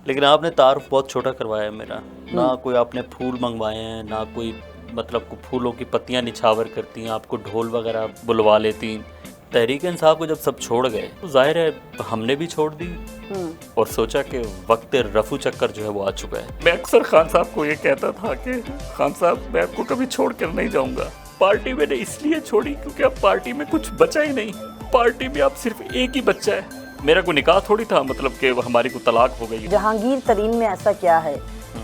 लेकिन आपने तारुफ बहुत छोटा करवाया है मेरा। ना कोई आपने फूल मंगवाए हैं, ना कोई मतलब को फूलों की पत्तियां निछावर करती हैं, आपको ढोल वगैरह बुलवा लेती। तहरीक इंसाफ को जब सब छोड़ गए तो जाहिर है हमने भी छोड़ दी और सोचा कि वक्त रफू चक्कर जो है वो आ चुका है। मैं अक्सर खान साहब को ये कहता था कि खान साहब मैं आपको कभी छोड़ कर नहीं जाऊंगा। पार्टी मैंने इसलिए छोड़ी क्योंकि अब पार्टी में कुछ बचा ही नहीं। पार्टी में अब सिर्फ एक ही बच्चा है। मेरा कोई निकाह थोड़ी था, मतलब कि हमारी को तलाक हो गई। जहांगीर तरीन में ऐसा क्या है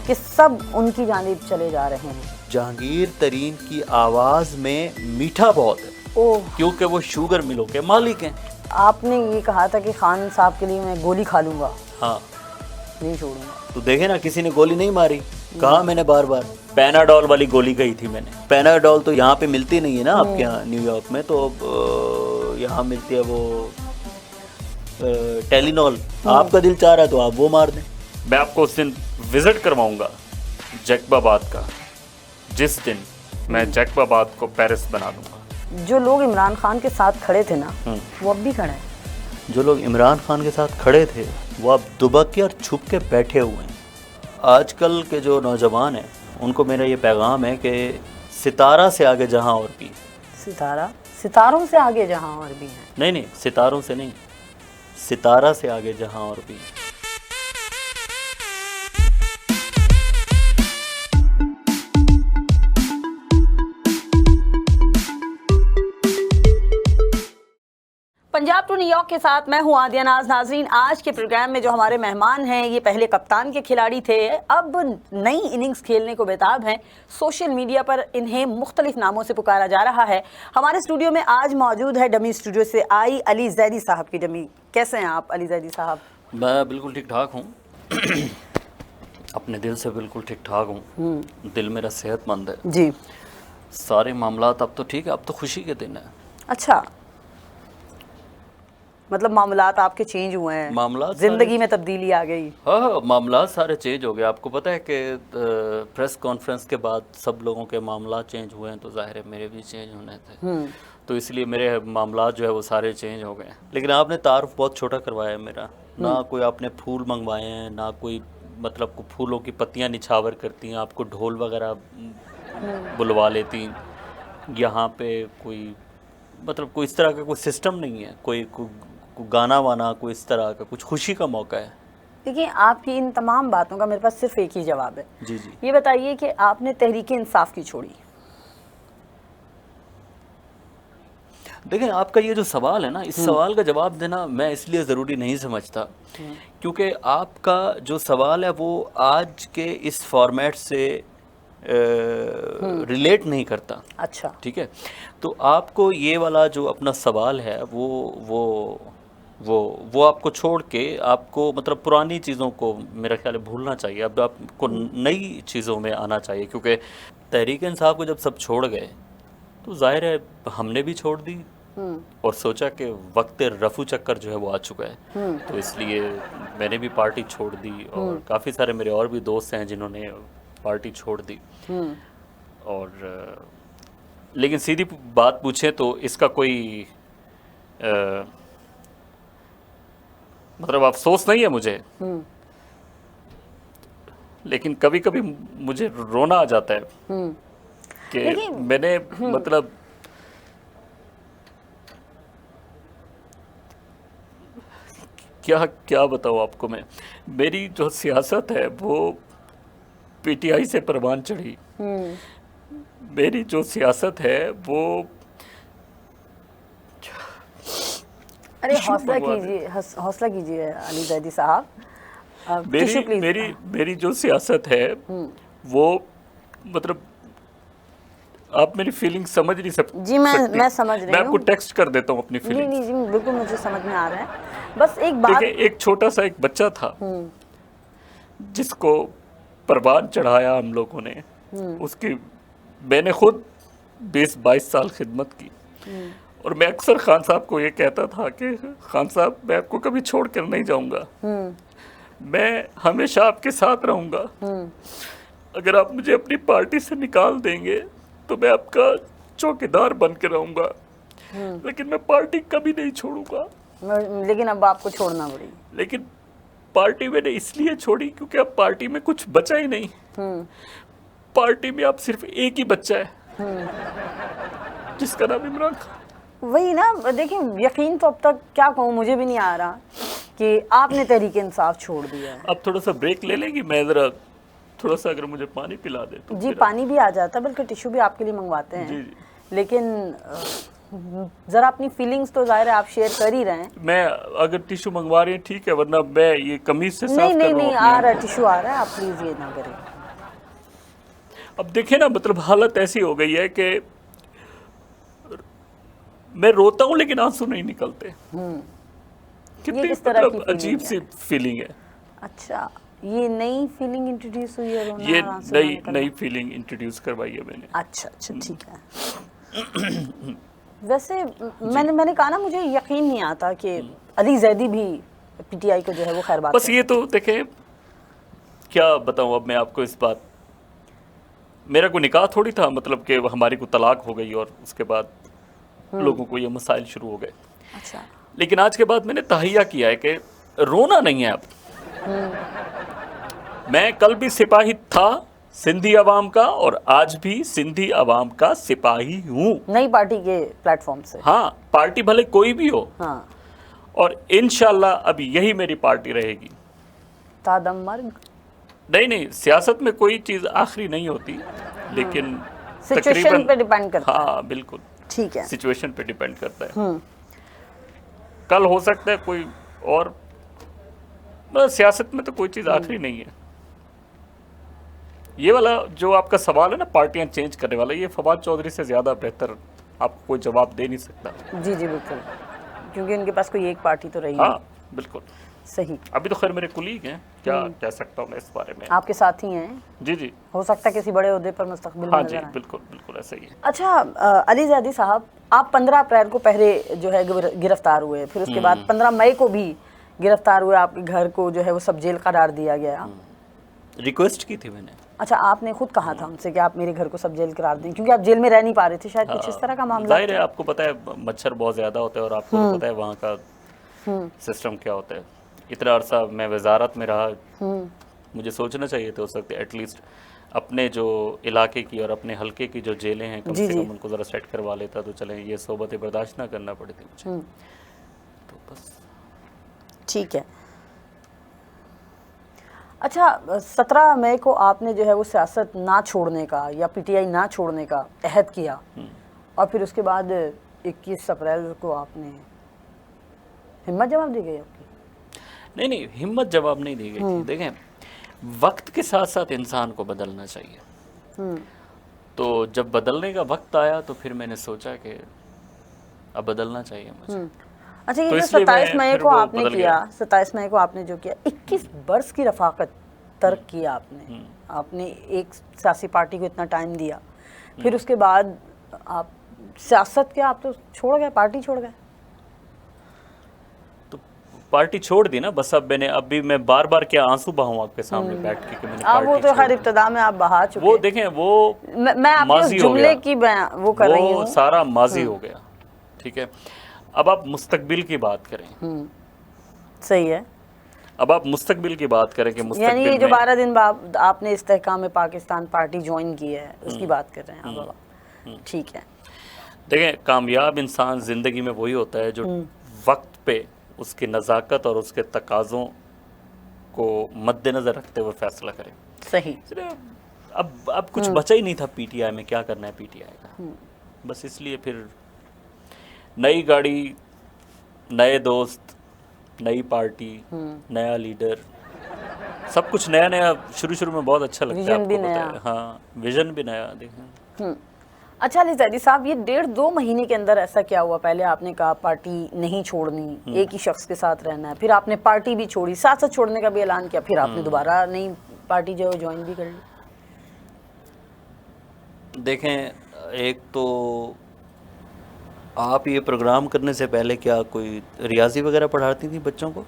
कि सब उनकी जानिब चले जा रहे हैं? जहांगीर तरीन की आवाज में मीठा बहुत है, क्योंकि वो शुगर मिलों के मालिक हैं। आपने ये कहा था कि खान साहब के लिए मैं गोली खा लूंगा। हाँ, नहीं छोड़ूंगा। तो देखे ना, किसी ने गोली नहीं मारी। कहा मैंने बार बार पैनाडोल वाली गोली कही थी मैंने। पैनाडोल तो यहाँ पे मिलती नहीं है ना आपके यहाँ न्यूयॉर्क में, तो यहाँ मिलती है वो टेलिनॉल। आपका दिल चाह रहा है तो आप वो मार दें। मैं आपको उस दिन विजिट करवाऊंगा जैकबाबाद का, जिस दिन मैं जैकबाबाद को पेरिस बना दूंगा। जो लोग इमरान खान के साथ खड़े थे ना, वो अब भी खड़े हैं। जो लोग इमरान खान के साथ खड़े थे वो अब दुबक के और छुप के बैठे हुए हैं। आजकल के जो नौजवान हैं उनको मेरा ये पैगाम है कि सितारा से आगे जहां और भी। सितारा? सितारों से आगे जहां और भी हैं? नहीं, सितारों से नहीं, सितारा से आगे जहां और भी। पंजाब टू न्यूयॉर्क के साथ मैं हूं आदिया नाज। नाजरीन, आज के प्रोग्राम में जो हमारे मेहमान हैं ये पहले कप्तान के खिलाड़ी थे, अब नई इनिंग्स खेलने को बेताब हैं। सोशल मीडिया पर इन्हें मुख्तलिफ नामों से पुकारा जा रहा है। हमारे स्टूडियो में आज मौजूद है डमी स्टूडियो से आई अली जैदी साहब की डमी। कैसे हैं आप अली जैदी साहब? मैं बिल्कुल ठीक ठाक हूँ। अपने दिल से बिल्कुल ठीक ठाक हूँ। दिल मेरा सेहतमंद है जी। सारे मामलात अब तो ठीक है, अब तो खुशी के दिन है। अच्छा, मतलब मामलात आपके चेंज हुए हैं? मामलात जिंदगी में तब्दीली आ गई? हाँ, मामलात सारे चेंज हो गए। आपको पता है कि प्रेस कॉन्फ्रेंस के बाद सब लोगों के मामलात चेंज हुए हैं, तो जाहिर है मेरे भी चेंज होने थे। तो इसलिए मेरे मामलात जो है वो सारे चेंज हो गए। लेकिन आपने तारुफ बहुत छोटा करवाया है मेरा। ना कोई आपने फूल मंगवाए हैं, ना कोई मतलब को फूलों की पत्तियां निछावर करती हैं, आपको ढोल वगैरह बुलवा लेती। यहाँ पे कोई मतलब कोई इस तरह का कोई सिस्टम नहीं है, कोई गाना वाना कोई इस तरह का कुछ खुशी का मौका है। देखिए, आपकी इन तमाम बातों का मेरे पास सिर्फ एक ही जवाब है। जी जी। ये बताइए कि आपने तहरीक इंसाफ की छोड़ी। देखें, आपका ये जो सवाल है ना, इस सवाल का जवाब देना मैं इसलिए ज़रूरी नहीं समझता क्योंकि आपका जो सवाल है वो आज के इस फॉर्मेट से रिलेट नहीं करता। अच्छा, ठीक है, तो आपको ये वाला जो अपना सवाल है वो आपको छोड़ के आपको मतलब पुरानी चीज़ों को मेरा ख्याल है भूलना चाहिए। अब आपको नई चीज़ों में आना चाहिए, क्योंकि तहरीक इंसाफ को जब सब छोड़ गए तो जाहिर है हमने भी छोड़ दी और सोचा कि वक्त रफू चक्कर जो है वो आ चुका है। तो इसलिए मैंने भी पार्टी छोड़ दी और काफ़ी सारे मेरे और भी दोस्त हैं जिन्होंने पार्टी छोड़ दी। और लेकिन सीधी बात पूछें तो इसका कोई मतलब अफसोस नहीं है मुझे, लेकिन कभी कभी मुझे रोना आ जाता है कि मैंने मतलब क्या बताऊँ आपको मैं। मेरी जो सियासत है वो पीटीआई से परवान चढ़ी। मेरी जो सियासत है वो अरे हौसला कीजिए अली जैदी साहब। मेरी जो सियासत है वो मतलब आप मेरी फीलिंग समझ नहीं सकते। जी, मैं समझ रही हूँ। मैं आपको टेक्स्ट कर देता हूँ अपनी फीलिंग। नहीं जी, बिल्कुल मुझे समझ में आ रहा है। बस एक बात, देखिए, एक छोटा सा एक बच्चा था जिसको परवान चढ़ाया हम लोगों ने। उसकी मैंने खुद 20-22 साल खिदमत की और मैं अक्सर खान साहब को ये कहता था कि खान साहब मैं आपको कभी छोड़ कर नहीं जाऊंगा, मैं हमेशा आपके साथ रहूंगा। अगर आप मुझे अपनी पार्टी से निकाल देंगे तो मैं आपका चौकीदार बन के रहूंगा, लेकिन मैं पार्टी कभी नहीं छोड़ूंगा। लेकिन अब आपको छोड़ना पड़ेगी। लेकिन पार्टी मैंने इसलिए छोड़ी क्योंकि अब पार्टी में कुछ बचा ही नहीं। पार्टी में अब सिर्फ एक ही बच्चा है जिसका नाम इमरान खान। वही ना, देखिए यकीन तो अब तक क्या कहूँ, मुझे भी नहीं आ रहा कि आपने तहरीक इंसाफ छोड़ दिया है। अब थोड़ा सा ब्रेक ले लेंगी, मैं जरा थोड़ा सा अगर मुझे पानी पिला दे तो। जी पानी भी आ जाता है, बल्कि टिश्यू भी आपके लिए मंगवाते हैं। जी जी। लेकिन जरा अपनी फीलिंग्स तो जाहिर है आप शेयर कर ही रहे हैं। मैं अगर टिश्यू मंगवा रही हैं ठीक है, वरना मैं ये कमीज से साफ नहीं कर नहीं रहा हूँ नहीं, अपने। आ रहा है टिश्यू आ रहा है, आप प्लीज ये ना करें। अब देखिए ना, मतलब हालत ऐसी हो गई है कि मैं रोता हूँ लेकिन आंसू नहीं निकलते। कितनी किस तरह की मतलब feeling अजीब है? सी फीलिंग है। अच्छा, ये नई फीलिंग इंट्रोड्यूस हुई है, रोना ये और आंसू ना निकलना? नई फीलिंग इंट्रोड्यूस करवाई है मैंने। अच्छा अच्छा, ठीक है। वैसे मैंने कहा ना, मुझे यकीन नहीं आता कि अली जैदी भी पीटीआई को जो है वो खैर बात बस ये तो देखें, क्या बताऊं अब मैं आपको इस बात, मेरा कोई निकाह थोड़ी था, मतलब कि हमारी को तलाक हो गई और उसके बाद लोगों को ये मसाइल शुरू हो गए। अच्छा, लेकिन आज के बाद मैंने तहैया किया है कि रोना नहीं है अब। मैं कल भी सिपाही था सिंधी अवाम का और आज भी सिंधी अवाम का सिपाही हूँ। नई पार्टी के प्लेटफॉर्म से। हाँ, पार्टी भले कोई भी हो, हाँ, और इंशाल्लाह अब यही मेरी पार्टी रहेगी। तादम मर्ग। नहीं, सियासत में कोई चीज़ आखिरी नहीं होती, लेकिन सिचुएशन पे डिपेंड करता है। हाँ बिल्कुल, ठीक है। सिचुएशन पे डिपेंड करता है। कल हो सकता है कोई और, बस सियासत में तो कोई चीज़ आखिरी नहीं है। ये वाला जो आपका सवाल है ना, पार्टियां चेंज करने वाला, ये फवाद चौधरी से ज़्यादा बेहतर आपको कोई जवाब दे नहीं सकता। जी जी बिल्कुल, क्योंकि उनके पास कोई एक पार्टी तो रही हाँ बिल्कुल। नहीं। सही। अभी तो खैर मेरे कुलीग हैं, क्या कह सकता हूँ मैं इस बारे में। आपके साथी हैं, जी जी। हो सकता है किसी बड़े ओहदे पर मुस्तकबिल में हाँ जी, नजर आएं। बिल्कुल बिल्कुल ऐसा ही है। अच्छा, अली जैदी साहब, आप 15 अप्रैल को पहले जो है गिरफ्तार हुए, फिर उसके बाद 15 मई को भी गिरफ्तार हुए, आपके घर को जो है वो सब जेल करार दिया गया। रिक्वेस्ट की थी मैंने। अच्छा, आपने खुद कहा था उनसे कि आप मेरे घर को सब जेल करार दें, क्योंकि आप जेल में रह नहीं पा रहे थे शायद, कुछ इस तरह का मामला जाहिर है, आपको पता है मच्छर बहुत ज़्यादा होता है और आपको तो पता है वहाँ का सिस्टम क्या होता है। इतना अरसा मैं वजारत में रहा, मुझे सोचना चाहिए था उस वक्त एटलीस्ट अपने जो इलाके की और अपने हलके की जो जेलें हैं कम से कम उनको ज़रा सेट करवा लेता तो चले, ये सोबतें बर्दाश्त ना करना पड़ती मुझे। तो बस ठीक है। अच्छा, 17 मई को आपने जो है वो सियासत ना छोड़ने का या पीटीआई ना छोड़ने का अहद किया, और फिर उसके बाद 21 अप्रैल को आपने हिम्मत जवाब दी गई आपकी? नहीं, हिम्मत जवाब नहीं दी गई थी। देखें, वक्त के साथ साथ इंसान को बदलना चाहिए। तो जब बदलने का वक्त आया तो फिर मैंने सोचा कि अब बदलना चाहिए मुझे। अच्छा, ये तो जो इसलिए 27 मैं मई फिर को वो आपने बदल किया, गया। 27 मई को आपने जो किया, 21 बरस की रफाकत तर्क किया आपने। आपने एक सियासी पार्टी को इतना टाइम दिया, फिर उसके बाद आप सियासत क्या, आप तो छोड़ गए, पार्टी छोड़ गए। तो पार्टी छोड़ दी ना, बस अब मैंने, अभी मैं बार बार क्या आंसू बहाऊं आपके सामने बैठ के कि मैंने आप वो पार्टी तो छोड़ हर दी। इब्तिदा में आप बहा चुके। वो देखें, वो मैं आपके उस माजी हो जुमले गया। की वो कर रही वो हूँ। सारा माजी हो गया। ठीक है, अब आप मुस्तकबिल की बात करें। सही है। अब आप मुस्तकबिल की बात करें कि यानी मुस्तकबिल ये जो में 12 दिन बाद आपने इस्तेहकाम में पाकिस्तान पार्टी ज्वाइन की है, उसकी बात कर रहे हैं आप बाबा। ठीक है। देखें, कामयाब इंसान ज़िंदगी में वही होता है जो वक्त पे उसकी नज़ाकत और उसके तकाज़ों को मद्देनज़र रखते हुए फैसला करे। सही। अब कुछ बचा ही नहीं था पीटीआई में, क्या करना है पीटीआई का। बस इसलिए फिर नई गाड़ी, नए दोस्त, नई पार्टी, नया लीडर, सब कुछ नया नया। शुरू में बहुत अच्छा लगता है, विजन भी आपको पता है। नया। हाँ, विजन भी नया। देखें, अच्छा अली जैदी साहब, ये 1.5-2 महीने के अंदर ऐसा क्या हुआ? पहले आपने कहा पार्टी नहीं छोड़नी, एक ही शख्स के साथ रहना है, फिर आपने पार्टी भी छोड़ी, साथ छोड़ने का भी ऐलान किया, फिर आपने दोबारा नई पार्टी जो है ज्वाइन भी कर ली। देखें, एक तो आप ये प्रोग्राम करने से पहले क्या कोई रियाजी वगैरह पढ़ाती थी बच्चों को?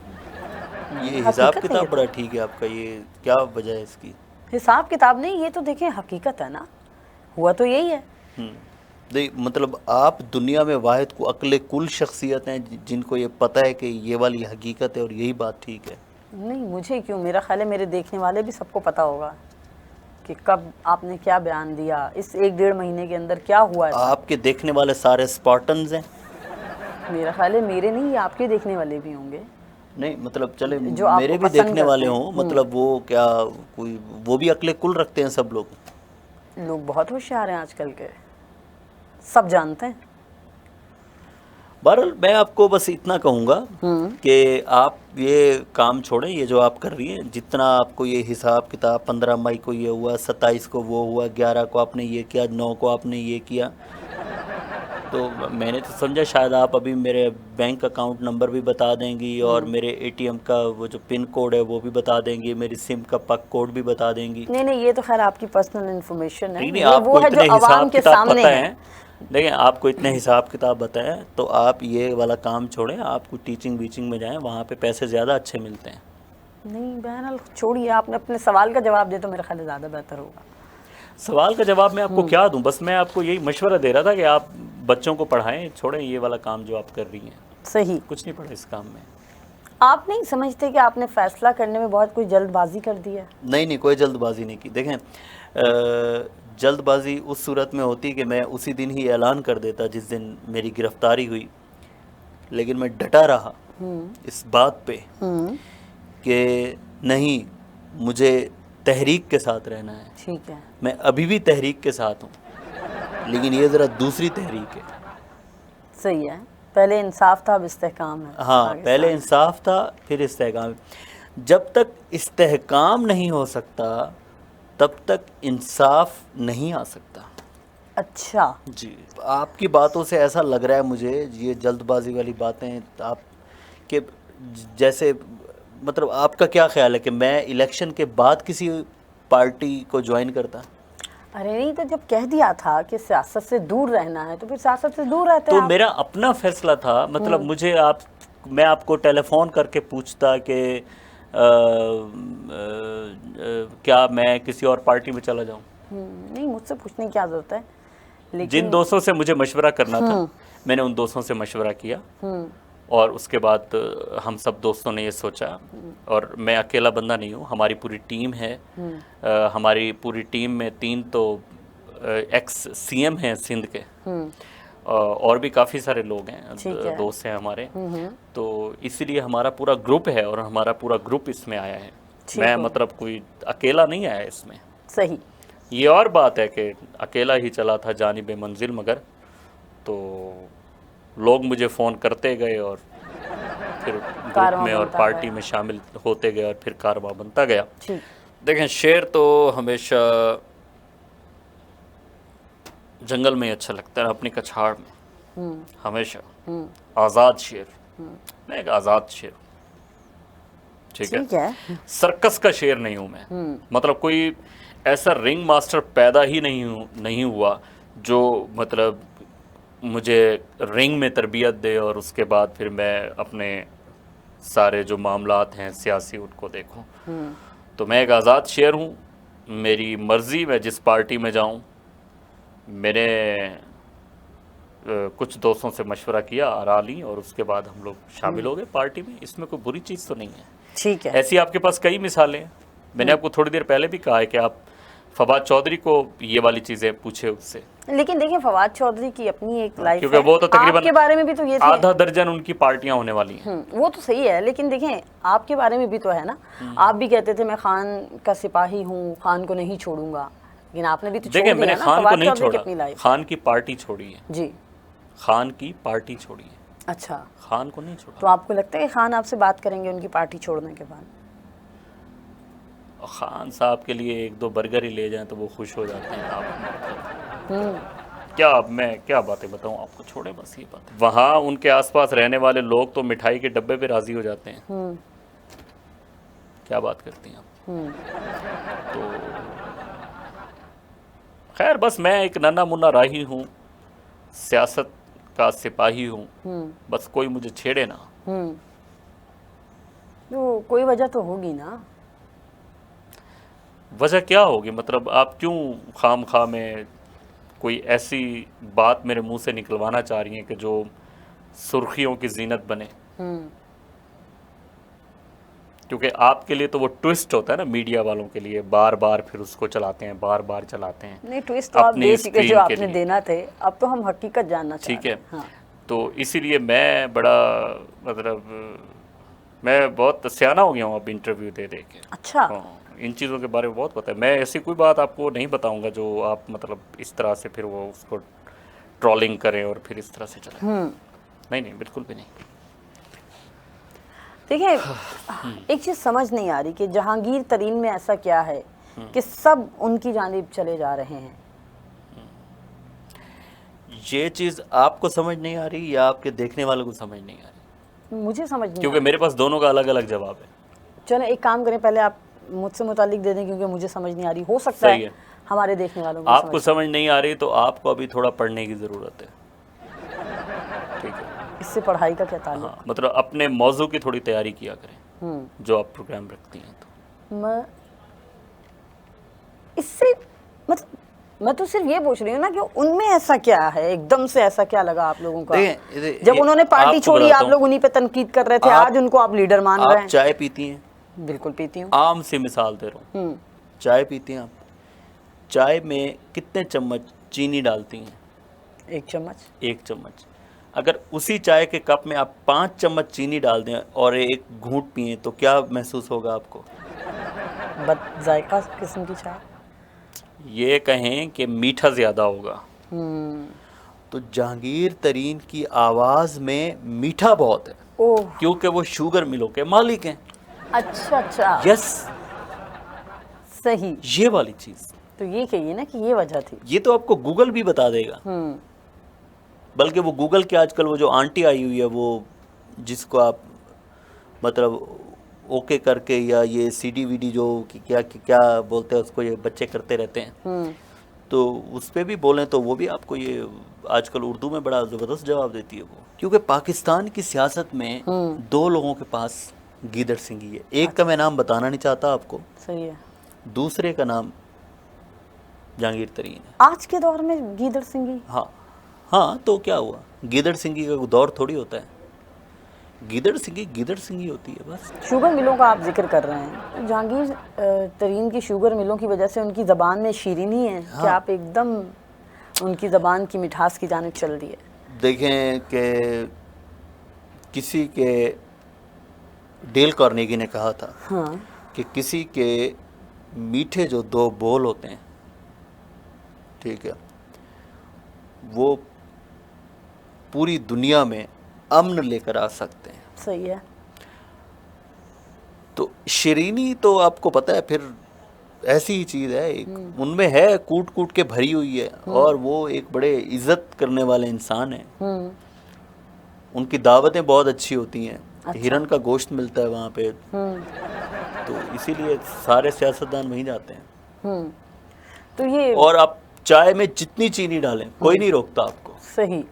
ये हिसाब किताब बड़ा ठीक है आपका, ये क्या वजह है इसकी? हिसाब किताब नहीं, ये तो देखें हकीकत है ना, हुआ तो यही है। मतलब आप दुनिया में वाहिद को अक्ल कुल शख्सियत हैं जिनको ये पता है कि ये वाली हकीकत है और यही बात ठीक है। नहीं, मुझे क्यों, मेरा ख्याल है मेरे देखने वाले भी सबको पता होगा कि कब आपने क्या बयान दिया, इस 1-1.5 महीने के अंदर क्या हुआ है। आपके देखने वाले सारे स्पार्टन्स हैं? मेरा ख्याल है मेरे नहीं, ये आपके देखने वाले भी होंगे। नहीं मतलब चले जो आपको मेरे भी पसंद देखने वाले करते हों, मतलब वो क्या कोई वो भी अक्ले कुल रखते हैं सब लोग? लोग बहुत होशियार हैं आजकल के, सब जानते हैं। बहरहाल मैं आपको बस इतना कहूँगा कि आप ये काम छोड़ें, ये जो आप कर रही हैं, जितना आपको ये हिसाब किताब 15 मई को ये हुआ, 27 को वो हुआ, 11 को आपने ये किया, 9 को आपने ये किया, तो मैंने तो समझा शायद आप अभी मेरे बैंक अकाउंट नंबर भी बता देंगी और मेरे एटीएम का वो जो पिन कोड है वो भी बता देंगी, मेरी सिम का पक कोड भी बता देंगी। नहीं, ये तो खैर आपकी पर्सनल इन्फॉर्मेशन है, नहीं, ये आपको वो है इतने जो अवाम हिसाब के किताब सामने पता है। है। देखिए आपको इतने हिसाब किताब बताएं तो आप ये वाला काम छोड़ें, आप कोई टीचिंग वीचिंग में जाएं, वहाँ पे पैसे ज़्यादा अच्छे मिलते हैं। नहीं बहरहाल छोड़िए, आपने अपने सवाल का जवाब दे तो मेरा ख्याल है ज़्यादा बेहतर होगा। सवाल का जवाब मैं आपको क्या दूं, बस मैं आपको यही मशवरा दे रहा था कि आप बच्चों को पढ़ाएं, छोड़ें ये वाला काम जो आप कर रही हैं। सही। कुछ नहीं पढ़ा इस काम में। आप नहीं समझते कि आपने फैसला करने में बहुत कोई जल्दबाजी कर दी है? नहीं, कोई जल्दबाजी नहीं की। देखें जल्दबाजी उस सूरत में होती कि मैं उसी दिन ही ऐलान कर देता जिस दिन मेरी गिरफ्तारी हुई, लेकिन मैं डटा रहा इस बात पे कि नहीं, मुझे तहरीक के साथ रहना है। ठीक है। मैं अभी भी तहरीक के साथ हूँ, लेकिन ये ज़रा दूसरी तहरीक है। सही है, पहले इंसाफ था अब इस्तेहकाम है। हाँ, पहले इंसाफ था फिर इस्तेहकाम। जब तक इस्तेहकाम नहीं हो सकता तब तक इंसाफ नहीं आ सकता। अच्छा जी, आपकी बातों से ऐसा लग रहा है मुझे, ये जल्दबाजी वाली बातें आप कि जैसे मतलब आपका क्या ख्याल है कि मैं इलेक्शन के बाद किसी पार्टी को ज्वाइन करता? अरे नहीं, तो जब कह दिया था कि सियासत से दूर रहना है तो फिर सियासत से दूर रहते तो हैं आप। मेरा अपना फैसला था, मतलब मुझे मैं आपको टेलीफोन करके पूछता कि क्या मैं किसी और पार्टी में चला जाऊं? नहीं, मुझसे पूछने की क्या जरूरत है, लेकिन जिन दोस्तों से मुझे मशवरा करना था मैंने उन दोस्तों से मशवरा किया और उसके बाद हम सब दोस्तों ने ये सोचा, और मैं अकेला बंदा नहीं हूँ, हमारी पूरी टीम है। हमारी पूरी टीम में 3 तो एक्स सीएम हैं सिंध के, और भी काफ़ी सारे लोग हैं, दोस्त हैं हमारे। तो इसीलिए हमारा पूरा ग्रुप है और हमारा पूरा ग्रुप इसमें आया है। मैं मतलब कोई अकेला नहीं आया इसमें। सही। ये और बात है कि अकेला ही चला था जानिबे मंजिल, मगर तो लोग मुझे फ़ोन करते गए और फिर ग्रुप में और पार्टी में शामिल होते गए और फिर कारवां बनता गया। देखें, शेर तो हमेशा जंगल में ही अच्छा लगता है, अपनी कछाड़ में हमेशा। आज़ाद शेर, मैं एक आज़ाद शेर, ठीक है? सर्कस का शेर नहीं हूँ मैं। मतलब कोई ऐसा रिंग मास्टर पैदा ही नहीं हुआ जो मतलब मुझे रिंग में तरबियत दे और उसके बाद फिर मैं अपने सारे जो मामलात हैं सियासी उनको देखूं। तो मैं एक आज़ाद शेर हूँ, मेरी मर्ज़ी मैं जिस पार्टी में जाऊँ। मैंने कुछ दोस्तों से मशवरा किया, आरा ली और उसके बाद हम लोग शामिल हो गए पार्टी में। इसमें कोई बुरी चीज़ तो नहीं है। ठीक है। ऐसी आपके पास कई मिसालें हैं। मैंने आपको थोड़ी देर पहले भी कहा है कि आप फवाद चौधरी को ये वाली चीज़ें पूछे उससे। लेकिन देखिए, फवाद चौधरी की अपनी एक लाइफ क्योंकि वो तो तकरीबन आपके बारे में भी तो ये थी, आधा दर्जन उनकी पार्टियां होने वाली हैं। वो तो सही है, लेकिन देखें आपके बारे में भी तो है ना। आप भी कहते थे मैं खान का सिपाही हूँ, खान को नहीं छोड़ूंगा, लेकिन आपने भी तो देखिए, मैंने खान को नहीं छोड़ा, खान की पार्टी छोड़ी है जी। खान की पार्टी छोड़ी है। अच्छा, खान को नहीं छोड़ा। तो आपको लगता है कि खान आपसे बात करेंगे उनकी पार्टी छोड़ने के बाद? खान साहब के लिए 1-2 बर्गर ही ले जाएं तो वो खुश हो जाते हैं। आप क्या, अब मैं क्या बातें बताऊं आपको, छोड़े बस ये बात। वहाँ उनके आसपास रहने वाले लोग तो मिठाई के डब्बे पे राजी हो जाते हैं। क्या बात करती हैं आप? तो खैर, बस मैं एक नन्ना मुन्ना राही हूँ, सियासत का सिपाही हूँ, बस कोई मुझे छेड़े ना। तो कोई वजह तो होगी ना? वजह क्या होगी? मतलब आप क्यों खाम में कोई ऐसी बात मेरे मुंह से निकलवाना चाह रही हैं कि जो सुर्खियों की जीनत बने? क्योंकि आपके लिए तो वो ट्विस्ट होता है ना, मीडिया वालों के लिए बार बार फिर उसको चलाते हैं, बार बार चलाते हैं। नहीं, ट्विस्ट तो आप अपनी दे चुके स्क्रीन जो के आपने लिए। देना थे, अब तो हम हकीकत जानना चाहते ठीक है। हैं। हाँ। तो इसीलिए मैं बड़ा मतलब मैं बहुत सियाना हो गया हूँ अब इंटरव्यू दे दे के। अच्छा। हाँ, इन चीज़ों के बारे में बहुत पता है। मैं ऐसी कोई बात आपको नहीं बताऊंगा जो आप मतलब इस तरह से फिर वो उसको ट्रोलिंग करें और फिर इस तरह से चले। नहीं नहीं, बिल्कुल भी नहीं। देखिए, एक चीज़ समझ नहीं आ रही कि जहांगीर तरीन में ऐसा क्या है कि सब उनकी जानिब चले जा रहे हैं। ये चीज़ आपको समझ नहीं आ रही या आपके देखने वालों को समझ नहीं आ रही? मुझे समझ नहीं क्योंकि मेरे पास दोनों का अलग अलग जवाब है। चलो एक काम करें, पहले आप मुझसे मुतालिक दे दें, क्योंकि मुझे समझ नहीं आ रही। हो सकता सही है है। हमारे देखने वालों को आपको समझ नहीं आ रही तो आपको अभी थोड़ा पढ़ने की ज़रूरत है। ठीक है। इससे पढ़ाई का क्या ताल्लुक? हाँ, मतलब अपने मौजू की थोड़ी तैयारी किया करें जो आप प्रोग्राम रखती हैं। तो मैं इससे मतलब मैं तो सिर्फ ये पूछ रही हूँ ना कि उनमें ऐसा क्या है, एकदम से ऐसा क्या लगा आप लोगों का? जब उन्होंने पार्टी छोड़ी, आप लोग उन्हीं पे तनकीद कर रहे थे, आज उनको आप लीडर मान रहे आप हैं। चाय पीती हैं? बिल्कुल पीती हूँ। आम सी मिसाल दे रहा हूँ, चाय पीती हैं आप? चाय में कितने चम्मच चीनी डालती हैं? 1 चम्मच। 1 चम्मच। अगर उसी चाय के कप में आप 5 चम्मच चीनी डाल दें और एक घूंट पिए तो क्या महसूस होगा आपको? बद जायका किस्म की चाय। ये कहें कि मीठा ज़्यादा होगा। तो जहांगीर तरीन की आवाज़ में मीठा बहुत है, ओह, क्योंकि वो शुगर मिलों के मालिक हैं। अच्छा अच्छा, यस, सही। ये वाली चीज़। तो ये कहिए ना कि ये वजह थी। ये तो आपको गूगल भी बता देगा। बल्कि वो गूगल के आजकल वो जो आंटी आई हुई है, वो जिसको आप मतलब ओके करके या ये सीडी वीडी जो क्या बोलते हैं उसको, ये बच्चे करते रहते हैं, तो उस पर भी बोलें तो वो भी आपको ये आजकल उर्दू में बड़ा ज़बरदस्त जवाब देती है वो। क्योंकि पाकिस्तान की सियासत में 2 लोगों के पास गीदड़ सिंघी है। एक का मैं नाम बताना नहीं चाहता आपको, सही है। दूसरे का नाम जहांगीर तरीन है। आज के दौर में गीदड़ सिंघी? हाँ हाँ, तो क्या हुआ? गीदड़ सिंघी का दौर थोड़ी होता है। गीदड़ सिंघी होती है बस। शुगर मिलों का आप जिक्र कर रहे हैं, जहांगीर तरीन की शुगर मिलों की वजह से उनकी ज़बान में शीरीनी है। हाँ। कि आप एकदम उनकी ज़बान की मिठास की जानिब चल रही है। देखें कि किसी के डेल कार्नेगी ने कहा था कि किसी के मीठे जो 2 बोल होते हैं, ठीक है, वो पूरी दुनिया में अमन लेकर आ सकते हैं। सही है। तो शीरीनी तो आपको पता है फिर ऐसी ही चीज़ है, एक उनमें है, कूट कूट के भरी हुई है, और वो एक बड़े इज्जत करने वाले इंसान हैं। उनकी दावतें बहुत अच्छी होती हैं। अच्छा। हिरन का गोश्त मिलता है वहाँ पे, तो इसीलिए सारे सियासतदान वहीं जाते हैं। तो ये और आप चाय में जितनी चीनी डालें कोई नहीं रोकता आपको। सही।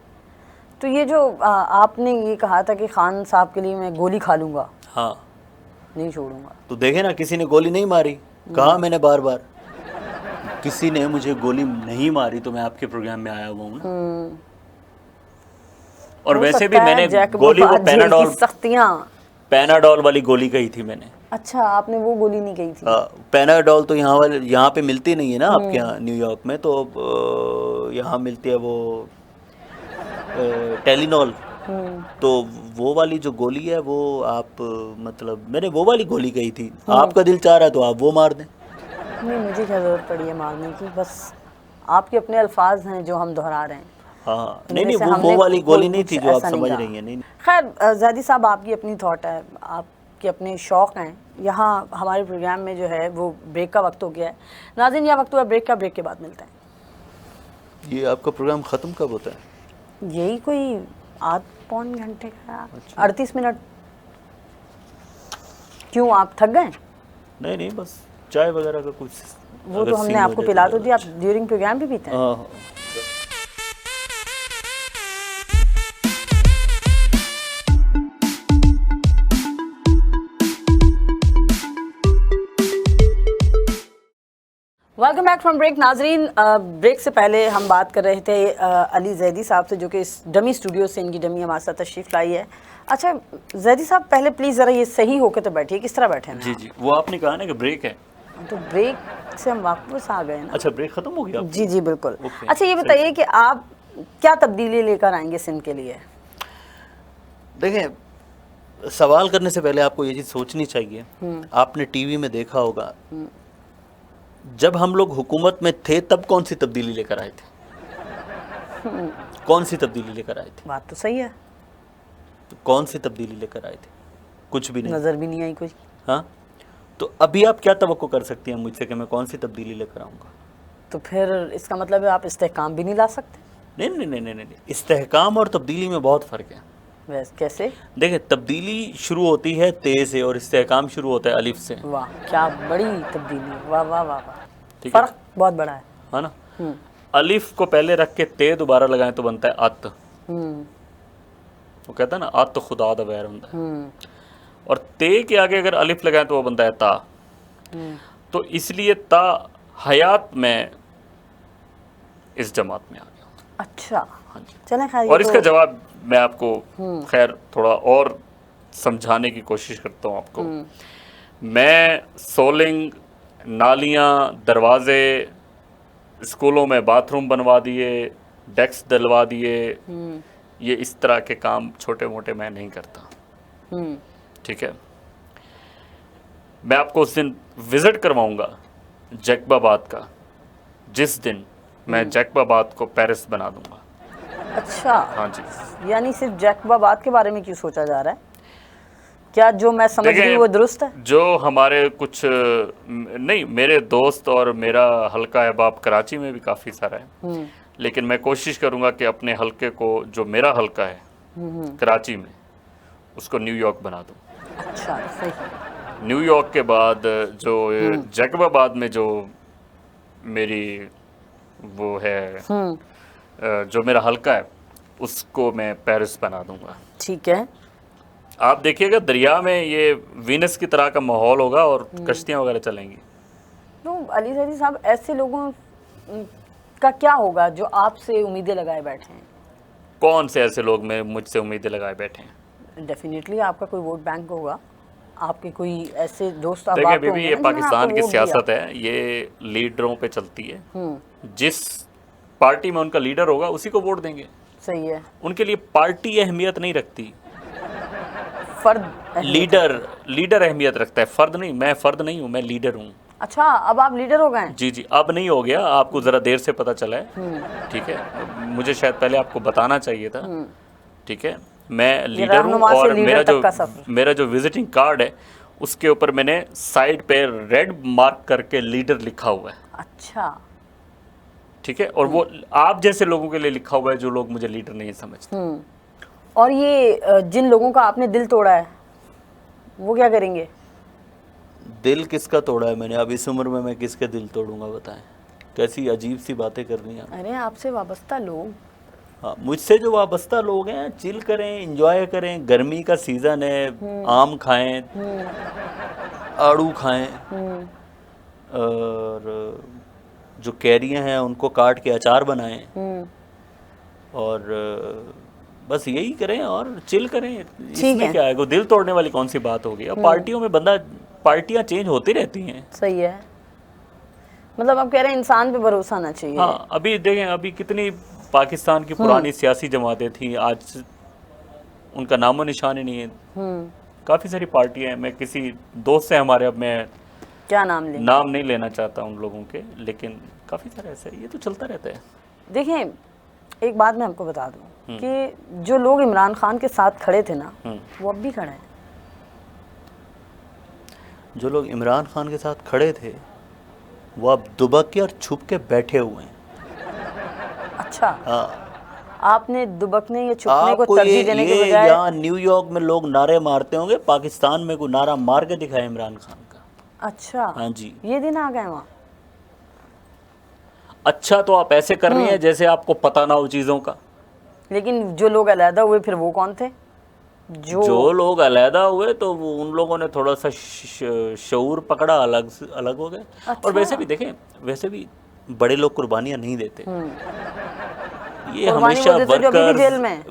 तो ये जो आपने ये कहा था कि खान साहब के लिए मैं गोली खा लूँगा, हाँ, नहीं छोड़ूंगा, तो देखे ना, किसी ने गोली नहीं मारी। कहा मैंने बार बार, किसी ने मुझे गोली नहीं मारी तो मैं आपके प्रोग्राम में आया हुआ हूँ ना। और हो वैसे भी सकता है मैंने जैकब गोली वो बात जेल की सख्तियाँ। पैनाडोल वाली गोली कही थी मैंने। अच्छा, आपने वो गोली नहीं कही थी? पैनाडोल तो यहाँ पे मिलती नहीं है ना आपके यहाँ न्यूयॉर्क में, तो यहाँ मिलती है वो टेलिनॉल। तो वो वाली जो गोली है वो आप मतलब मैंने वो वाली गोली कही थी। आपका दिल चाह रहा है तो आप वो मार दें। नहीं, मुझे क्या ज़रूरत पड़ी है मारने की, बस आपके अपने अल्फाज हैं जो हम दोहरा रहे हैं। हाँ, नहीं वो वाली गोली नहीं थी जो आप समझ रही हैं। नहीं, खैर ज़ैदी साहब, आपकी अपनी थॉट है, आपके अपने शौक़ हैं। यहाँ हमारे प्रोग्राम में जो है वो ब्रेक का वक्त हो गया है। नाज़रीन, यह वक्त हुआ ब्रेक का, ब्रेक के बाद मिलते हैं। ये आपका प्रोग्राम ख़त्म कब होता है? यही कोई आध पौन घंटे का। 38 मिनट। क्यों, आप थक गए? नहीं, बस चाय वगैरह का कुछ वो तो हमने आपको पिला तो दिया। आप ड्यूरिंग प्रोग्राम भी पीते हैं? Welcome back from break. नाजरीन, ब्रेक से पहले हम बात कर रहे थे अली जैदी साहब से, जो कि इस डमी स्टूडियो से इनकी डमी हमारे साथ तशरीफ़ लाई है। अच्छा जैदी साहब, पहले प्लीज़ ज़रा ये सही होकर तो बैठिए, किस तरह बैठे हैं? जी जी, वो आपने कहा ना कि ब्रेक है। तो ब्रेक से हम वापस आ गए ना। अच्छा, ब्रेक खत्म हो गया? जी जी बिल्कुल। ओके, अच्छा ये बताइए कि आप क्या तब्दीली लेकर आएंगे सिंध के लिए? देखें, सवाल करने से पहले आपको ये चीज़ सोचनी चाहिए। आपने टीवी में देखा होगा, जब हम लोग हुकूमत में थे तब कौन सी तब्दीली लेकर आए थे? कौन सी तब्दीली लेकर आए थे? बात तो सही है। तो कौन सी तब्दीली लेकर आए थे? कुछ भी नहीं। नज़र भी नहीं आई कोई। हाँ, तो अभी आप क्या तवक्को कर सकती हैं मुझसे कि मैं कौन सी तब्दीली लेकर आऊँगा? तो फिर इसका मतलब है आप इस्तेहकाम भी नहीं ला सकते? नहीं नहीं नहीं नहीं नहीं, इस्तेहकाम और तब्दीली में बहुत फ़र्क है। वैसे कैसे? देखिए, तब्दीली शुरू होती है ते से और इस्तेहकाम शुरू होता है अलिफ से। वाह, क्या बड़ी तब्दीली है। वाह वाह वाह वाह, ठीक है, फर्क बहुत बड़ा है ना? अलिफ को पहले रख के ते दोबारा लगाएं तो बनता है अत। वो कहता है ना, अत खुदा दा वैर हुंदा है। और ते के आगे अगर अलिफ लगाएं तो वो बनता है ता। तो इसलिए ता हयात में इस जमात में आ गया। अच्छा, हाँ जी। चलें खैर। और इसका जवाब मैं आपको खैर थोड़ा और समझाने की कोशिश करता हूँ आपको। मैं सोलिंग, नालियाँ, दरवाजे, स्कूलों में बाथरूम बनवा दिए, डेस्क डलवा दिए, ये इस तरह के काम छोटे मोटे मैं नहीं करता। ठीक है, मैं आपको उस दिन विज़िट करवाऊंगा जैकबाबाद का, जिस दिन मैं जैकबाबाद को पेरिस बना दूंगा। अच्छा, हाँ जी। यानी सिर्फ जैकबाबाद के बारे में क्यों सोचा जा रहा है? क्या जो मैं समझ रही हूँ वो दुरुस्त है? जो हमारे कुछ नहीं, मेरे दोस्त और मेरा हल्का अहबाब कराची में भी काफ़ी सारा है, लेकिन मैं कोशिश करूँगा कि अपने हल्के को, जो मेरा हल्का है कराची में, उसको न्यूयॉर्क बना दूँ। अच्छा, सही। न्यूयॉर्क के बाद जो जैकबाबाद में जो मेरी वो है, जो मेरा हल्का है, उसको मैं पेरिस बना दूंगा। ठीक है। आप देखिएगा दरिया में ये वीनस की तरह का माहौल होगा और कश्तियाँ वगैरह चलेंगी। तो अली जैदी साहब, ऐसे लोगों का क्या होगा जो आपसे उम्मीदें लगाए बैठे हैं? कौन से ऐसे लोग में मुझसे उम्मीदें लगाए बैठे हैं? डेफिनेटली आपका कोई वोट बैंक होगा, आपके कोई ऐसे दोस्त देखिए बीबी, ये पाकिस्तान की सियासत है, ये लीडरों पे चलती है। जिस पार्टी में उनका लीडर होगा उसी को वोट देंगे। सही है। उनके लिए पार्टी अहमियत नहीं रखती, फर्द लीडर अहमियत रखता है, फर्द नहीं। मैं फर्द नहीं हूँ, मैं लीडर हूँ। अच्छा, अब आप लीडर हो गए? जी जी, अब नहीं हो गया, आपको ज़रा देर से पता चला है। ठीक है, मुझे शायद पहले आपको बताना चाहिए था। ठीक है, मैं लीडर हूँ और मेरा जो विजिटिंग कार्ड है उसके ऊपर मैंने साइड पे रेड मार्क करके लीडर लिखा हुआ है। अच्छा, ठीक है, और वो आप जैसे लोगों के लिए लिखा हुआ है जो लोग मुझे लीडर नहीं समझते। और ये जिन लोगों का आपने दिल तोड़ा है वो क्या करेंगे? दिल किसका तोड़ा है मैंने? अब इस उम्र में मैं किसके दिल तोड़ूंगा, बताएं? कैसी अजीब सी बातें कर रही हैं। अरे आपसे वाबस्ता लोग। हाँ, मुझसे जो वाबस्ता लोग हैं, चिल करें, एंजॉय करें। गर्मी का सीज़न है, आम खाएं, आड़ू खाएं, और जो कैरियां हैं उनको काट के अचार बनाएं, और बस यही करें और चिल करें। इसमें क्या है, कोई दिल तोड़ने वाली कौन सी बात होगी? अब पार्टियों में पार्टियां चेंज होती रहती हैं। सही है, मतलब आप कह रहे हैं इंसान पे भरोसा ना चाहिए। हाँ, अभी देखें, अभी कितनी पाकिस्तान की पुरानी सियासी जमातें थी, आज उनका नामो निशान ही नहीं है। काफ़ी सारी पार्टियां हैं। मैं किसी दोस्त से हमारे, अब मैं क्या नाम लें, नाम नहीं लेना चाहता उन लोगों के, लेकिन काफ़ी सारे ऐसे, ये तो चलता रहता है। देखें, एक बात मैं आपको बता दूं कि जो लोग इमरान खान के साथ खड़े थे ना, वो अब भी खड़े हैं। जो लोग इमरान खान के साथ खड़े थे वो अब दुबक के और छुप के बैठे हुए हैं। अच्छा, हाँ, आपने दुबकने या छुपने को तरजीह देने के बजाय, यहाँ न्यूयॉर्क में लोग नारे मारते होंगे, पाकिस्तान में कोई नारा मार के दिखाए इमरान खान का? अच्छा, हाँ जी, ये दिन आ गए वहाँ। अच्छा, तो आप ऐसे कर रही हैं जैसे आपको पता ना हो चीज़ों का। लेकिन जो लोग अलहदा हुए फिर वो कौन थे? जो लोग अलहदा हुए तो उन लोगों ने थोड़ा सा शऊर पकड़ा, अलग हो गए। और वैसे भी देखें, वैसे भी बड़े लोग कुर्बानियां नहीं देते। ये हमेशा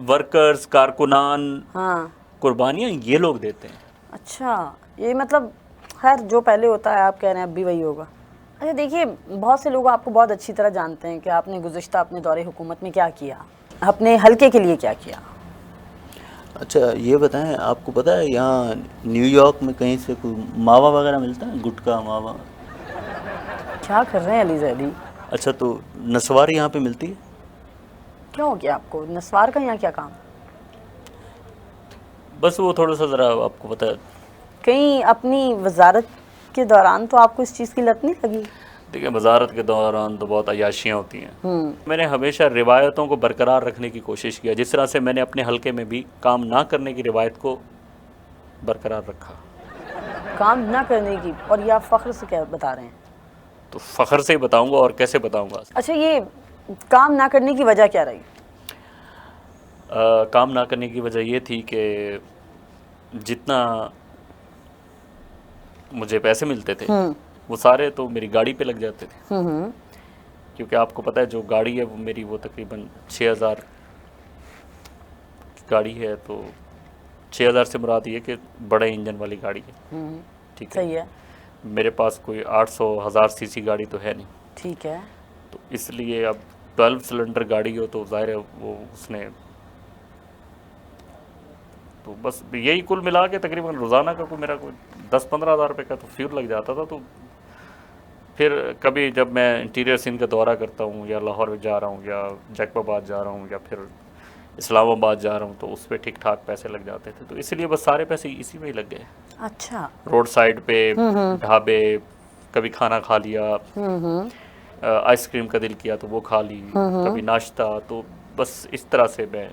वर्कर्स, कारकुनान, हाँ, कुर्बानियां ये लोग देते हैं। अच्छा, ये मतलब खैर जो पहले होता है आप कह रहे हैं अब भी वही होगा। अच्छा देखिए, बहुत से लोग आपको बहुत अच्छी तरह जानते हैं कि आपने गुज़िश्ता अपने दौरे हुकूमत में क्या किया, अपने हल्के के लिए क्या किया। अच्छा ये बताएं, आपको पता है यहाँ न्यूयॉर्क में कहीं से कोई मावा वगैरह मिलता है, गुटखा मावा? क्या कर रहे हैं अली जैदी? अच्छा, तो नस्वार यहाँ पे मिलती है? क्यों हो गया आपको? नस्वार का यहाँ क्या काम? बस वो थोड़ा सा ज़रा आपको पता है। कहीं अपनी वजारत के दौरान तो आपको इस चीज़ की लत नहीं लगी? देखिए, वजारत के दौरान तो बहुत अयाशियाँ होती हैं। मैंने हमेशा रिवायतों को बरकरार रखने की कोशिश किया, जिस तरह से मैंने अपने हलके में भी काम ना करने की रिवायत को बरकरार रखा। काम ना करने की? और ये आप फ़ख्र से क्या बता रहे हैं? तो फ़ख्र से ही बताऊंगा, और कैसे बताऊंगा। अच्छा, ये काम ना करने की वजह क्या रही? काम ना करने की वजह ये थी कि जितना मुझे पैसे मिलते थे वो सारे तो मेरी गाड़ी पे लग जाते थे। क्योंकि आपको पता है जो गाड़ी है वो मेरी, वो तकरीबन 6000 की गाड़ी है। तो 6000 से मुराद ये कि बड़े इंजन वाली गाड़ी है। ठीक है, सही है। मेरे पास कोई 800-1000 सीसी गाड़ी तो है नहीं। ठीक है। तो इसलिए अब 12 सिलेंडर गाड़ी हो तो ज़ाहिर है वो उसने, तो बस यही कुल मिला के तकरीबन रोज़ाना का कोई मेरा कोई 10-15 हज़ार रुपये का तो फ्यूल लग जाता था। तो फिर कभी जब मैं इंटीरियर सिंध का दौरा करता हूँ या लाहौर जा रहा हूँ या जैकबाबाद जा रहा हूँ या फिर इस्लामाबाद जा रहा हूँ तो उस पर ठीक ठाक पैसे लग जाते थे। तो इसलिए बस सारे पैसे इसी में ही लग गए। अच्छा। रोड साइड पे ढाबे, कभी खाना खा लिया, आइसक्रीम का दिल किया तो वो खा ली, कभी नाश्ता। तो बस इस तरह से मैं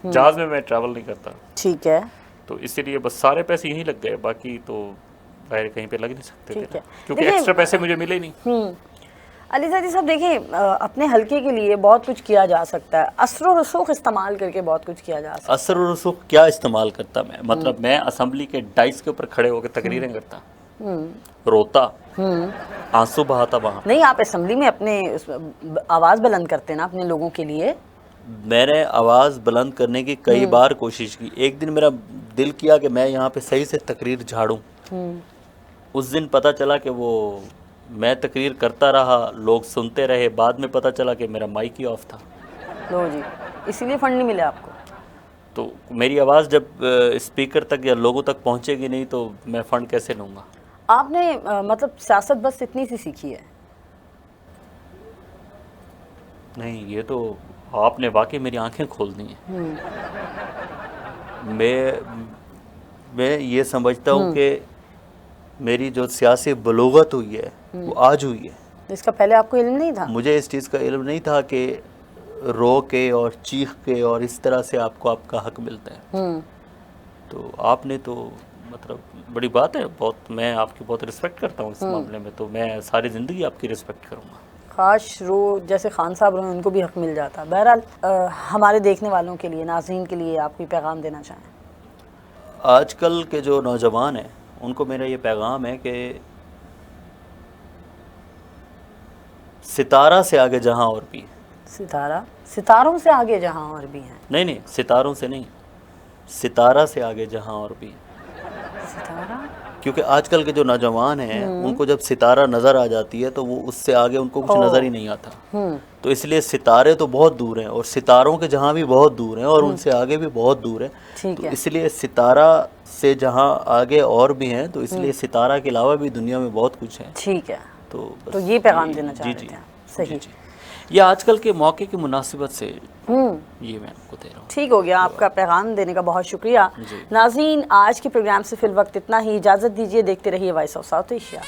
जहाज़ में मैं ट्रैवल नहीं करता। ठीक है। तो इसीलिए बस सारे पैसे यहीं लग गए, बाकी तो ज़ाहिर कहीं पे लग नहीं सकते थे, क्योंकि देखिए, एक्स्ट्रा पैसे मुझे मिले नहीं। अली ज़ैदी साहब देखिए, अपने हल्के के लिए बहुत कुछ किया जा सकता है, असर व रसूख इस्तेमाल करके बहुत कुछ किया जा सकता है। असर व रसूख क्या इस्तेमाल करता मैं? मतलब मैं असम्बली के डाइस के ऊपर खड़े होकर तकरीरें करता, रोता, आंसू बहाता वहाँ। नहीं, आप असम्बली में अपने आवाज़ बुलंद करते ना अपने लोगों के लिए। मैंने आवाज़ बुलंद करने की कई बार कोशिश की। एक दिन मेरा दिल किया कि मैं यहाँ पे सही से तकरीर झाड़ूं। उस दिन पता चला कि वो मैं तकरीर करता रहा, लोग सुनते रहे, बाद में पता चला कि मेरा माइक ही ऑफ था। लो जी, इसीलिए फंड नहीं मिले आपको। तो मेरी आवाज़ जब स्पीकर तक या लोगों तक पहुँचेगी नहीं तो मैं फ़ंड कैसे लूँगा? आपने मतलब सियासत बस इतनी सी सीखी है? नहीं, ये तो आपने वाकई मेरी आंखें खोल दी हैं। मैं ये समझता हूँ कि मेरी जो सियासी बलूगत हुई है वो आज हुई है। इसका पहले आपको इल्म नहीं था? मुझे इस चीज़ का इल्म नहीं था कि रो के और चीख के और इस तरह से आपको आपका हक मिलता है। तो आपने तो मतलब बड़ी बात है, बहुत मैं आपकी बहुत रिस्पेक्ट करता हूँ इस मामले में। तो मैं सारी ज़िंदगी आपकी रिस्पेक्ट करूँगा। काश रो जैसे खान साहब रहे उनको भी हक मिल जाता। बहरहाल हमारे देखने वालों के लिए, नाज़रीन के लिए आप कोई पैगाम देना चाहें? आजकल के जो नौजवान हैं उनको मेरा ये पैगाम है कि सितारा से आगे जहां और भी। सितारों से आगे जहां और भी हैं? नहीं, सितारों से नहीं, सितारा से आगे जहां और भी। सितारा? क्योंकि आजकल के जो नौजवान हैं उनको जब सितारा नज़र आ जाती है तो वो उससे आगे उनको कुछ नज़र ही नहीं आता। तो इसलिए सितारे तो बहुत दूर हैं और सितारों के जहाँ भी बहुत दूर हैं और उनसे आगे भी बहुत दूर हैं। तो इसलिए सितारा से जहाँ आगे और भी हैं, तो इसलिए सितारा के अलावा भी दुनिया में बहुत कुछ है। ठीक है। तो ये पैगाम देना चाह रहे थे? सही। ये आजकल के मौके की मुनासिबत से ये मैं आपको दे रहा हूँ। ठीक हो गया, आपका पैगाम देने का बहुत शुक्रिया। नाज़रीन, आज के प्रोग्राम से फिल वक्त इतना ही। इजाज़त दीजिए, देखते रहिए वॉइस ऑफ साउथ एशिया।